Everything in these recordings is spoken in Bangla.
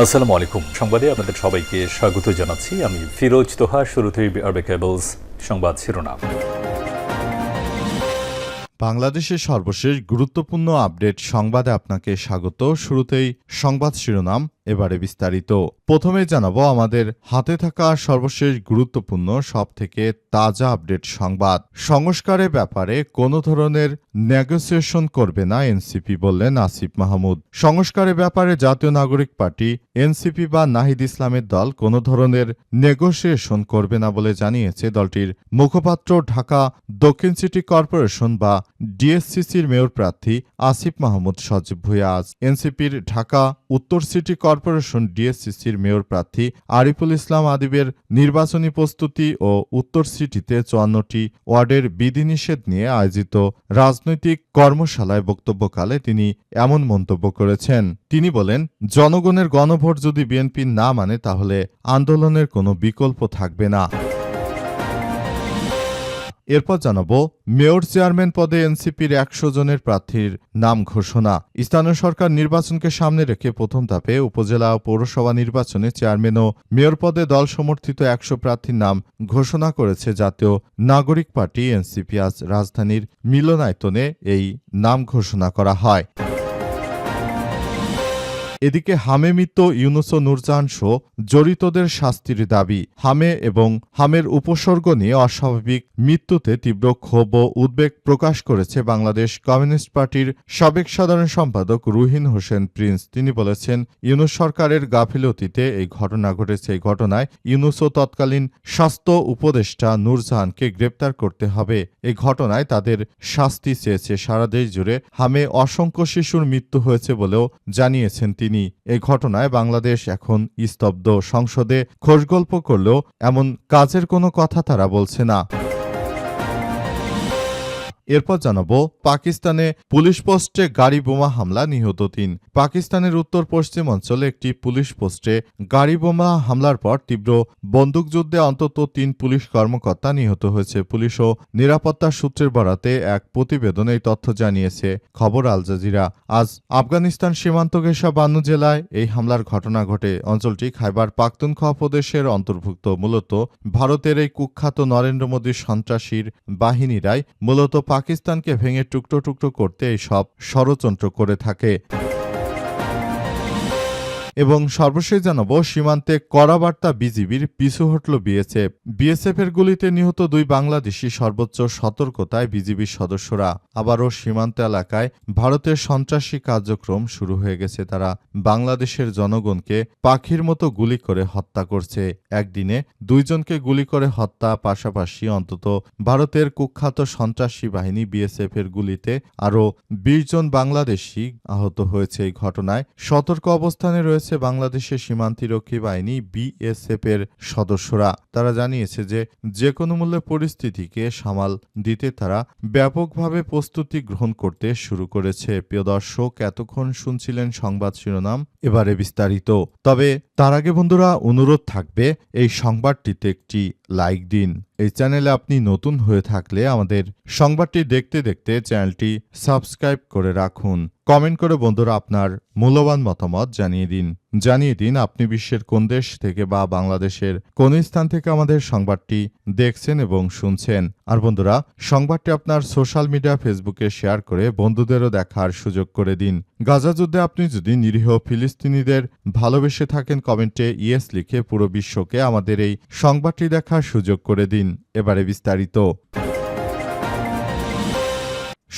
আসসালামু আলাইকুম। সংবাদে আপনাদের সবাইকে স্বাগত জানাচ্ছি। আমি ফিরোজ তোহা। শুরুতেই আরবে কেবলস সংবাদ শিরোনাম। বাংলাদেশের সর্বশেষ গুরুত্বপূর্ণ আপডেট সংবাদে আপনাকে স্বাগত। শুরুতেই সংবাদ শিরোনাম, এবারে বিস্তারিত। প্রথমেই জানাবো আমাদের হাতে থাকা সর্বশেষ গুরুত্বপূর্ণ সবথেকে তাজা আপডেট সংবাদ। সংস্কারের ব্যাপারে কোনো ধরনের নেগোসিয়েশন করবে না এনসিপি, বললেন আসিফ মাহমুদ। সংস্কারের ব্যাপারে জাতীয় নাগরিক পার্টি এনসিপি বা নাহিদ ইসলামের দল কোনো ধরনের নেগোসিয়েশন করবে না বলে জানিয়েছে দলটির মুখপাত্র, ঢাকা দক্ষিণ সিটি কর্পোরেশন বা ডিএসসিসির মেয়র প্রার্থী আসিফ মাহমুদ সজীব ভুঁইয়া। আজ এনসিপির ঢাকা উত্তর সিটি কর্পোরেশন ডিএসসিসির মেয়র প্রার্থী আরিফুল ইসলাম আদিবের নির্বাচনী প্রস্তুতি ও উত্তর সিটিতে ৫৪টি ওয়ার্ডের বিধিনিষেধ নিয়ে আয়োজিত রাজনৈতিক কর্মশালায় বক্তব্যকালে তিনি এমন মন্তব্য করেছেন। তিনি বলেন, জনগণের গণভোট যদি বিএনপি না মানে তাহলে আন্দোলনের কোনো বিকল্প থাকবে না। এরপর জানাবো মেয়র চেয়ারম্যান পদে এনসিপির ১০০ জনের প্রার্থীর নাম ঘোষণা। স্থানীয় সরকার নির্বাচনকে সামনে রেখে প্রথম ধাপে উপজেলা ও পৌরসভা নির্বাচনে চেয়ারম্যান ও মেয়র পদে দল সমর্থিত ১০০ প্রার্থীর নাম ঘোষণা করেছে জাতীয় নাগরিক পার্টি এনসিপি। আজ রাজধানীর মিলনায়তনে এই নাম ঘোষণা করা হয়। এদিকে হামে মৃত ইউনুস ও নূরজাহান সহ জড়িতদের শাস্তির দাবি। হামে এবং হামের উপসর্গ নিয়ে অস্বাভাবিক মৃত্যুতে তীব্র ক্ষোভ ও উদ্বেগ প্রকাশ করেছে বাংলাদেশ কমিউনিস্ট পার্টির সাবেক সাধারণ সম্পাদক রুহিন হোসেন প্রিন্স। তিনি বলেছেন, ইউনুস সরকারের গাফিলতিতে এই ঘটনা ঘটেছে। এই ঘটনায় ইউনুস ও তৎকালীন স্বাস্থ্য উপদেষ্টা নূরজাহানকে গ্রেপ্তার করতে হবে। এই ঘটনায় তাদের শাস্তি চেয়েছে সারা দেশ জুড়ে। হামে অসংখ্য শিশুর মৃত্যু হয়েছে বলেও জানিয়েছেন তিনি। এই ঘটনায় বাংলাদেশ এখন স্তব্ধ। সংসদে খোশগল্প করলেও এমন কাজের কোনো কথা তারা বলছে না। এরপর জানাবো পাকিস্তানে পুলিশ পোস্টে গাড়ি বোমা হামলা, নিহত ৩। পাকিস্তানের উত্তর পশ্চিম অঞ্চলে একটি পুলিশ পোস্টে গাড়ি বোমা হামলার পর তীব্র বন্দুকযুদ্ধে অন্তত ৩ পুলিশ কর্মকর্তা নিহত হয়েছে। পুলিশ ও নিরাপত্তা সূত্রের বরাতে এক প্রতিবেদনে এই তথ্য জানিয়েছে খবর আল জাজিরা। আজ আফগানিস্তান সীমান্ত ঘেঁষা বান্নু জেলায় এই হামলার ঘটনা ঘটে। অঞ্চলটি খাইবার পাখতুনখোয়া প্রদেশের অন্তর্ভুক্ত। মূলত ভারতের এই কুখ্যাত নরেন্দ্র মোদীর সন্ত্রাসীর বাহিনীরাই মূলত পাকিস্তানকে ভেঙে টুকরো টুকরো করতে এই সব ষড়যন্ত্র করে থাকে। এবং সর্বশেষ জানাবো সীমান্তে কড়া বার্তা বিজিবির, পিছু হটল বিএসএফ। বিএসএফের গুলিতে নিহত ২ বাংলাদেশি, সর্বোচ্চ সতর্কতায় বিজিবির সদস্যরা। আবারও সীমান্ত এলাকায় ভারতের সন্ত্রাসী কার্যক্রম শুরু হয়ে গেছে। তারা বাংলাদেশের জনগণকে পাখির মতো গুলি করে হত্যা করছে। একদিনে ২ জনকে গুলি করে হত্যা, পাশাপাশি অন্তত ভারতের কুখ্যাত সন্ত্রাসী বাহিনী বিএসএফ এর গুলিতে আরও ২০ জন বাংলাদেশি আহত হয়েছে। এই ঘটনায় সতর্ক অবস্থানে রয়েছে বাংলাদেশের সীমান্তরক্ষী বাহিনী বিএসএফ এর সদস্যরা। তারা জানিয়েছে যে কোনো মূল্যে পরিস্থিতিকে সামাল দিতে তারা ব্যাপকভাবে প্রস্তুতি গ্রহণ করতে শুরু করেছে। প্রিয় দর্শক, এতক্ষণ শুনছিলেন সংবাদ শিরোনাম, এবারে বিস্তারিত। তবে তার আগে বন্ধুরা অনুরোধ থাকবে, এই সংবাদটিতে একটি লাইক দিন। এই চ্যানেলে আপনি নতুন হয়ে থাকলে আমাদের সংবাদটি দেখতে দেখতে চ্যানেলটি সাবস্ক্রাইব করে রাখুন। কমেন্ট করে বন্ধুরা আপনার মূল্যবান মতামত জানিয়ে দিন আপনি বিশ্বের কোন দেশ থেকে বা বাংলাদেশের কোন স্থান থেকে আমাদের সংবাদটি দেখছেন এবং শুনছেন। আর বন্ধুরা, সংবাদটি আপনার সোশ্যাল মিডিয়া ফেসবুকে শেয়ার করে বন্ধুদেরও দেখার সুযোগ করে দিন। গাজা যুদ্ধে আপনি যদি নিরীহ ফিলিস্তিনিদের ভালোবেসে থাকেন, কমেন্টে ইয়েস লিখে পুরো বিশ্বকে আমাদের এই সংবাদটি দেখার সুযোগ করে দিন। এবারে বিস্তারিত।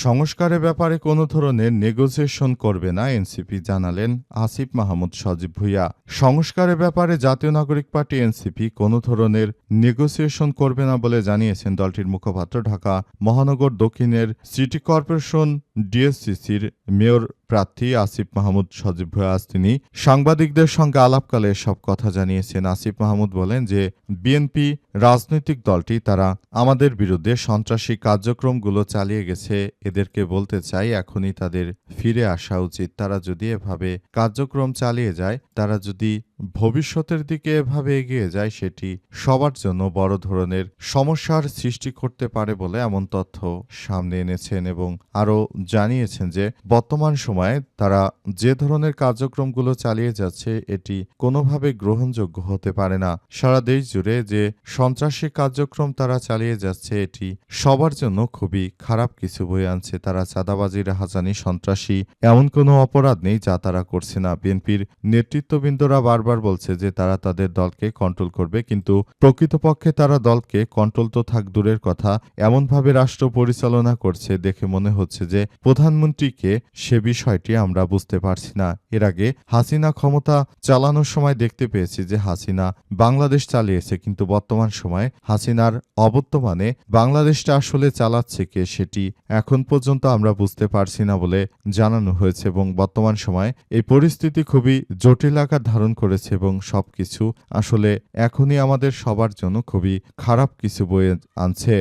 সংস্কারের ব্যাপারে কোনো ধরনের নেগোসিয়েশন করবে না এনসিপি, জানালেন আসিফ মাহমুদ সজীব ভুঁইয়া। সংস্কারের ব্যাপারে জাতীয় নাগরিক পার্টি এনসিপি কোনো ধরনের নেগোসিয়েশন করবে না বলে জানিয়েছেন দলটির মুখপাত্র, ঢাকা মহানগর দক্ষিণের সিটি কর্পোরেশন ডিএসসিসির মেয়র প্রার্থী আসিফ মাহমুদ সজীব ভুঁইয়া। আজ তিনি সাংবাদিকদের সঙ্গে আলাপকালে সব কথা জানিয়েছেন। আসিফ মাহমুদ বলেন যে বিএনপি রাজনৈতিক দলটি তারা আমাদের বিরুদ্ধে সন্ত্রাসী কার্যক্রমগুলো চালিয়ে গেছে। এদেরকে বলতে চাই, এখনই তাদের ফিরে আসা উচিত। তারা যদি এভাবে কার্যক্রম চালিয়ে যায়, তারা যদি ভবিষ্যতের দিকে এভাবে এগিয়ে যায় সেটি সবার জন্য বড় ধরনের সমস্যার সৃষ্টি করতে পারে বলে এমন তথ্য সামনে এনেছেন এবং আরও জানিয়েছেন যে বর্তমান সময়ে তারা যে ধরনের কার্যক্রমগুলো চালিয়ে যাচ্ছে এটি কোনোভাবে গ্রহণযোগ্য হতে পারে না। সারা দেশ জুড়ে যে সন্ত্রাসী কার্যক্রম তারা চালিয়ে যাচ্ছে এটি সবার জন্য খুবই খারাপ কিছু বয়ে আনছে। তারা চাঁদাবাজি, রাহাজানি, সন্ত্রাসী এমন কোনো অপরাধ নেই যা তারা করছে না। বিএনপির নেতৃত্ববৃন্দরা বারবার বলছে যে তারা তাদের দলকে কন্ট্রোল করবে, কিন্তু প্রকৃতপক্ষে তারা দলকে কন্ট্রোল তো থাক দূরের কথা, এমনভাবে রাষ্ট্র পরিচালনা করছে দেখে মনে হচ্ছে যে প্রধানমন্ত্রীকে সে বিষয়টি আমরা বুঝতে পারছি না। এর আগে হাসিনা ক্ষমতা চালানোর সময় দেখতে পেয়েছি যে হাসিনা বাংলাদেশ চালিয়েছে, কিন্তু বর্তমান সময়ে হাসিনার অবর্তমানে বাংলাদেশটা আসলে চালাচ্ছে কে সেটি এখন পর্যন্ত আমরা বুঝতে পারছি না বলে জানানো হয়েছে এবং বর্তমান সময়ে এই পরিস্থিতি খুবই জটিল আকার ধারণ করেছে এবং সবকিছু আসলে এখনই আমাদের সবার জন্য খুবই খারাপ কিছু বয়ে আনছে।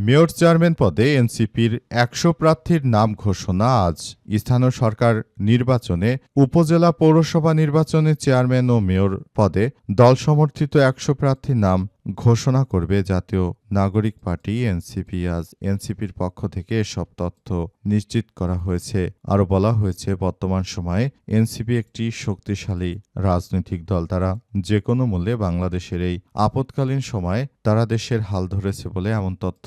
মেয়র চেয়ারম্যান পদে এনসিপির ১০০ প্রার্থীর নাম ঘোষণা আজ। স্থানীয় সরকার নির্বাচনে, উপজেলা পৌরসভা নির্বাচনে চেয়ারম্যান ও মেয়র পদে দল সমর্থিত ১০০ প্রার্থীর নাম ঘোষণা করবে জাতীয় নাগরিক পার্টি এনসিপি। আজ এনসিপির পক্ষ থেকে এসব তথ্য নিশ্চিত করা হয়েছে। আরও বলা হয়েছে বর্তমান সময়ে এনসিপি একটি শক্তিশালী রাজনৈতিক দল। তারা যে কোনো মূল্যে বাংলাদেশের এই আপৎকালীন সময়ে তারা দেশের হাল ধরেছে বলে এমন তথ্য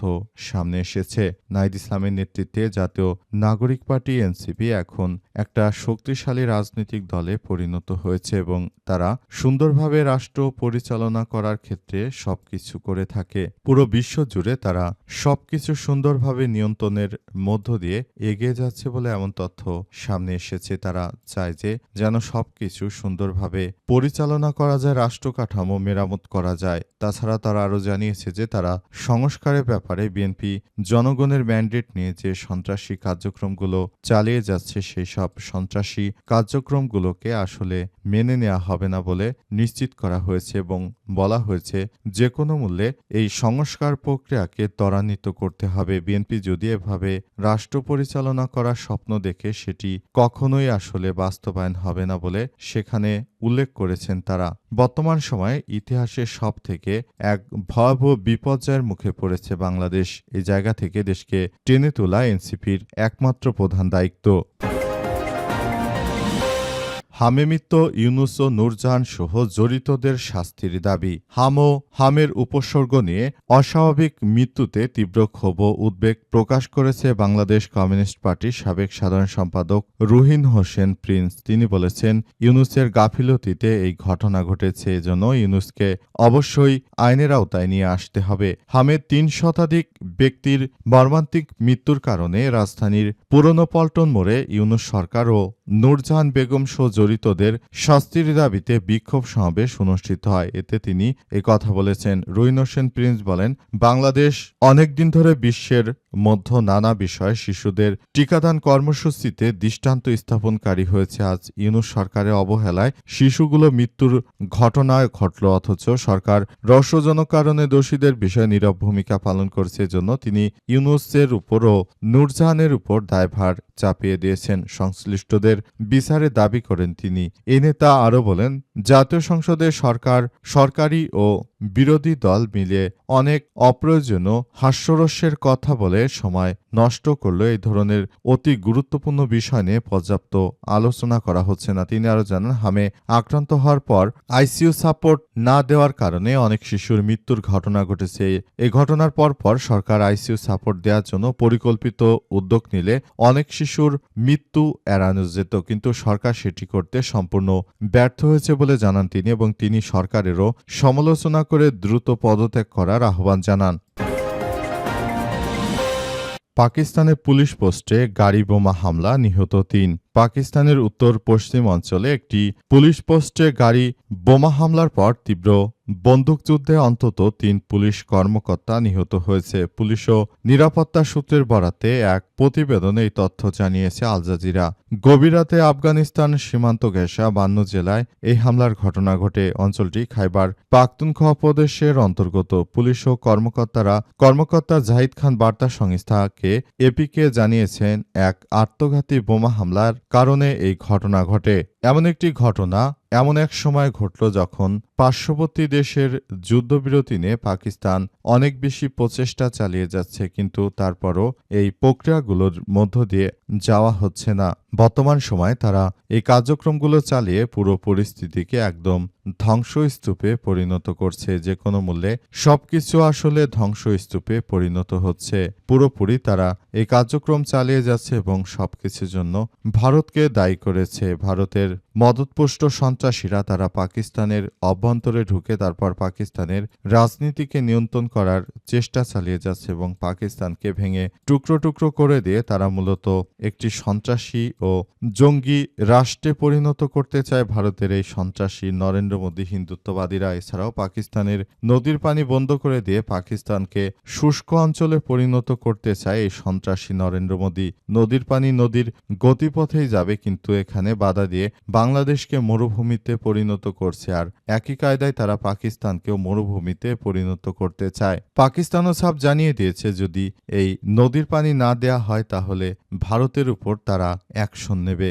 সামনে এসেছে। নাহিদ ইসলামের নেতৃত্বে জাতীয় নাগরিক পার্টি এনসিপি এখন একটা শক্তিশালী রাজনৈতিক দলে পরিণত হয়েছে এবং তারা সুন্দরভাবে রাষ্ট্র পরিচালনা করার ক্ষেত্রে সবকিছু করে থাকে। পুরো বিশ্ব জুড়ে তারা সবকিছু সুন্দরভাবে নিয়ন্ত্রণের মধ্য দিয়ে এগিয়ে যাচ্ছে বলে এমন তথ্য সামনে এসেছে। তারা চায় যে যেন সবকিছু সুন্দরভাবে পরিচালনা করা যায়, রাষ্ট্র কাঠামো মেরামত করা যায়। তাছাড়া তারা আরও জানিয়েছে যে তারা সংস্কারের ব্যাপারে বিএনপি জনগণের ম্যান্ডেট নিয়ে যে সন্ত্রাসী কার্যক্রমগুলো চালিয়ে যাচ্ছে সেই সব সন্ত্রাসী কার্যক্রমগুলোকে আসলে মেনে নেওয়া হবে না বলে নিশ্চিত করা হয়েছে এবং বলা হয়েছে যে কোনো মূল্যে এই সংস্কার প্রক্রিয়াকে ত্বরান্বিত করতে হবে। বিএনপি যদি এভাবে রাষ্ট্র পরিচালনা করার স্বপ্ন দেখে সেটি কখনোই আসলে বাস্তবায়ন হবে না বলে সেখানে উল্লেখ করেছেন তারা। বর্তমান সময়ে ইতিহাসের সব থেকে এক ভয়াবহ বিপর্যয়ের মুখে পড়েছে বাংলাদেশ। এই জায়গা থেকে দেশকে টেনে তোলা এনসিপির একমাত্র প্রধান দায়িত্ব। হামেমিত্য ইউনুস ও নূরজাহান সহ জড়িতদের শাস্তির দাবি। হামের উপসর্গ নিয়ে অস্বাভাবিক মৃত্যুতে তীব্র ক্ষোভ ও উদ্বেগ প্রকাশ করেছে বাংলাদেশ কমিউনিস্ট পার্টির সাবেক সাধারণ সম্পাদক রুহিন হোসেন প্রিন্স। তিনি বলেছেন, ইউনুসের গাফিলতিতে এই ঘটনা ঘটেছে, এজন্য ইউনুসকে অবশ্যই আইনের আওতায় নিয়ে আসতে হবে। হামের ৩ শতাধিক ব্যক্তির মর্মান্তিক মৃত্যুর কারণে রাজধানীর পুরনো পল্টন মোড়ে ইউনুস সরকার ও নূরজাহান বেগম সহ জড়িতদের শাস্তির দাবিতে বিক্ষোভ সমাবেশ অনুষ্ঠিত হয়। এতে তিনি কথা বলেছেন। রুহিন হোসেন প্রিন্স বলেন, বাংলাদেশ অনেকদিন ধরে বিশ্বের মধ্যে নানা বিষয়ে শিশুদের টিকাদান কর্মসূচিতে দৃষ্টান্ত স্থাপনকারী হয়েছে। আজ ইউনুস সরকারের অবহেলায় শিশুগুলো মৃত্যুর ঘটনা ঘটল, অথচ সরকার রহস্যজনক কারণে দোষীদের বিষয়ে নীরব ভূমিকা পালন করছে। এজন্য তিনি ইউনুসের উপর ও নূরজাহানের উপর দায়ভার চাপিয়ে দিয়েছেন। সংশ্লিষ্টদের বিচারের দাবি করেন তিনি। এই নেতা আরও বলেন, জাতীয় সংসদে সরকারি ও বিরোধী দল মিলে অনেক অপ্রয়োজনীয় হাস্যরস্যের কথা বলে সময় নষ্ট করল। এই ধরনের অতি গুরুত্বপূর্ণ বিষয় নিয়ে পর্যাপ্ত আলোচনা করা হচ্ছে না। তিনি আরও জানান, হামে আক্রান্ত হওয়ার পর আইসিইউ সাপোর্ট না দেওয়ার কারণে অনেক শিশুর মৃত্যুর ঘটনা ঘটেছে। এই ঘটনার পর সরকার আইসিইউ সাপোর্ট দেওয়ার জন্য পরিকল্পিত উদ্যোগ নিলে অনেক শিশুর মৃত্যু এড়ানো যেত, কিন্তু সরকার সেটি করতে সম্পূর্ণ ব্যর্থ হয়েছে বলে জানান তিনি এবং তিনি সরকারেরও সমালোচনা করে দ্রুত পদত্যাগ করার আহ্বান জানান। পাকিস্তানের পুলিশ পোস্টে গাড়ি বোমা হামলা, নিহত ৩। পাকিস্তানের উত্তর পশ্চিম অঞ্চলে একটি পুলিশ পোস্টে গাড়ি বোমা হামলার পর তীব্র বন্দুকযুদ্ধে অন্তত ৩ পুলিশ কর্মকর্তা নিহত হয়েছে। পুলিশ ও নিরাপত্তা সূত্রের বরাতে এক প্রতিবেদনে এই তথ্য জানিয়েছে আল জাজিরা। গভীর রাতে আফগানিস্তান সীমান্ত ঘেঁষা বান্নু জেলায় এই হামলার ঘটনা ঘটে। অঞ্চলটি খাইবার পাখতুনখোয়া প্রদেশের অন্তর্গত। পুলিশ ও কর্মকর্তা জাহিদ খান বার্তা সংস্থাকে এপিকে জানিয়েছেন, এক আত্মঘাতী বোমা হামলার কারণে এই ঘটনা ঘটে। এমন একটি ঘটনা এমন এক সময় ঘটল যখন পার্শ্ববর্তী দেশের যুদ্ধবিরতি নিয়ে পাকিস্তান অনেক বেশি প্রচেষ্টা চালিয়ে যাচ্ছে, কিন্তু তারপরও এই প্রক্রিয়াগুলোর মধ্য দিয়ে যাওয়া হচ্ছে না। বর্তমান সময়ে তারা এই কার্যক্রমগুলো চালিয়ে পুরো পরিস্থিতিকে একদম ধ্বংসস্তূপে পরিণত করছে। যে কোনো মূল্যে সবকিছু আসলে ধ্বংসস্তূপে পরিণত হচ্ছে। পুরোপুরি তারা এই কার্যক্রম চালিয়ে যাচ্ছে এবং সবকিছুর জন্য ভারতকে দায়ী করেছে। ভারতের মদতপুষ্ট সন্ত্রাসীরা তারা পাকিস্তানের অভ্যন্তরে ঢুকে তারপর পাকিস্তানের রাজনীতিকে নিয়ন্ত্রণ করার চেষ্টা চালিয়ে যাচ্ছে এবং পাকিস্তানকে ভেঙে টুকরো টুকরো করে দিয়ে তারা মূলত একটি সন্ত্রাসী ও জঙ্গি রাষ্ট্রে পরিণত করতে চায়। ভারতের এই সন্ত্রাসী নরেন্দ্র মোদী হিন্দুত্ববাদীরা এছাড়াও পাকিস্তানের নদীর পানি বন্ধ করে দিয়ে পাকিস্তানকে শুষ্ক অঞ্চলে পরিণত করতে চায় এই সন্ত্রাসী নরেন্দ্র মোদী। নদীর পানি নদীর গতিপথেই যাবে, কিন্তু এখানে বাধা দিয়ে বাংলাদেশকে মরুভূমিতে পরিণত করছে, আর একই কায়দায় তারা পাকিস্তানকেও মরুভূমিতে পরিণত করতে চায়। পাকিস্তানও সাফ জানিয়ে দিয়েছে যদি এই নদীর পানি না দেয়া হয় তাহলে ভারতের উপর তারা অ্যাকশন নেবে।